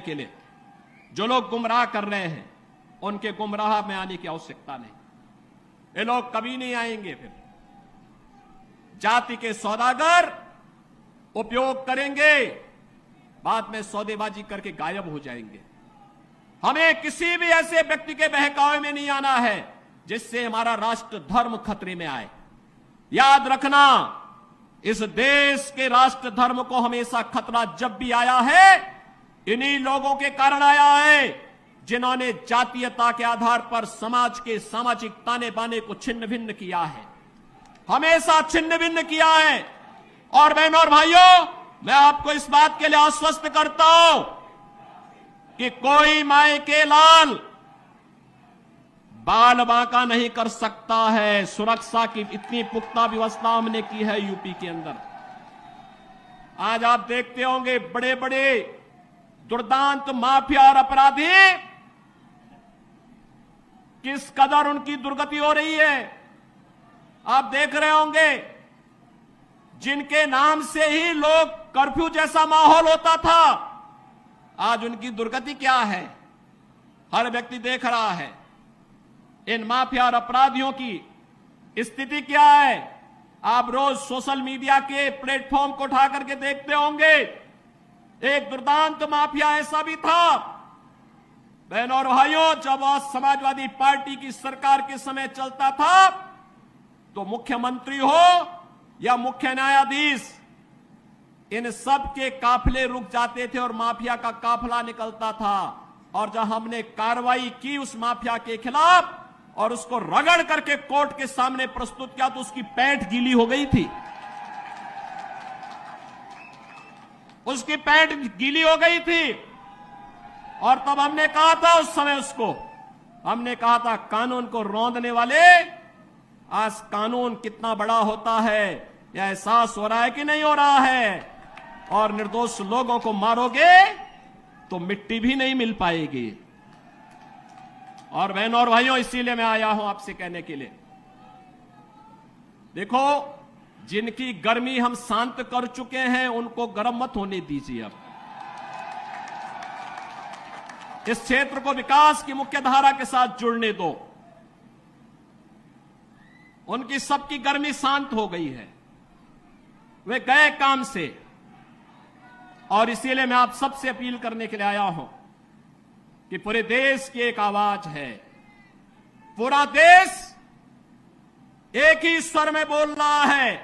के लिए जो लोग गुमराह कर रहे हैं उनके गुमराह में आने की आवश्यकता नहीं। ये लोग कभी नहीं आएंगे। फिर जाति के सौदागर उपयोग करेंगे, बाद में सौदेबाजी करके गायब हो जाएंगे। हमें किसी भी ऐसे व्यक्ति के बहकावे में नहीं आना है जिससे हमारा राष्ट्र धर्म खतरे में आए। याद रखना, इस देश के राष्ट्र धर्म को हमेशा खतरा जब भी आया है इन्हीं लोगों के कारण आया है जिन्होंने जातीयता के आधार पर समाज के सामाजिक ताने बाने को छिन्न भिन्न किया है, हमेशा छिन्न भिन्न किया है। और बहनों और भाइयों, मैं आपको इस बात के लिए आश्वस्त करता हूं कि कोई माय के लाल बाल बांका नहीं कर सकता है। सुरक्षा की इतनी पुख्ता व्यवस्था हमने की है यूपी के अंदर। आज आप देखते होंगे बड़े बड़े दुर्दांत माफिया और अपराधी किस कदर उनकी दुर्गति हो रही है। आप देख रहे होंगे जिनके नाम से ही लोग कर्फ्यू जैसा माहौल होता था, आज उनकी दुर्गति क्या है हर व्यक्ति देख रहा है। इन माफिया और अपराधियों की स्थिति क्या है आप रोज सोशल मीडिया के प्लेटफॉर्म को उठा करके देखते होंगे। एक दुर्दांत माफिया ऐसा भी था बहनों और भाइयों, जब समाजवादी पार्टी की सरकार के समय चलता था तो मुख्यमंत्री हो या मुख्य न्यायाधीश, इन सब के काफिले रुक जाते थे और माफिया का काफिला निकलता था। और जब हमने कार्रवाई की उस माफिया के खिलाफ और उसको रगड़ करके कोर्ट के सामने प्रस्तुत किया तो उसकी पैंट गीली हो गई थी, उसकी पैंट गीली हो गई थी। और तब हमने कहा था उस समय उसको, हमने कहा था कानून को रौंदने वाले, आज कानून कितना बड़ा होता है यह एहसास हो रहा है कि नहीं हो रहा है। और निर्दोष लोगों को मारोगे तो मिट्टी भी नहीं मिल पाएगी। और बहनों और भाइयों, इसीलिए मैं आया हूं आपसे कहने के लिए, देखो जिनकी गर्मी हम शांत कर चुके हैं उनको गर्म मत होने दीजिए। अब इस क्षेत्र को विकास की मुख्य धारा के साथ जुड़ने दो। उनकी सबकी गर्मी शांत हो गई है, वे गए काम से। और इसीलिए मैं आप सबसे अपील करने के लिए आया हूं कि पूरे देश की एक आवाज है, पूरा देश एक ही स्वर में बोल रहा है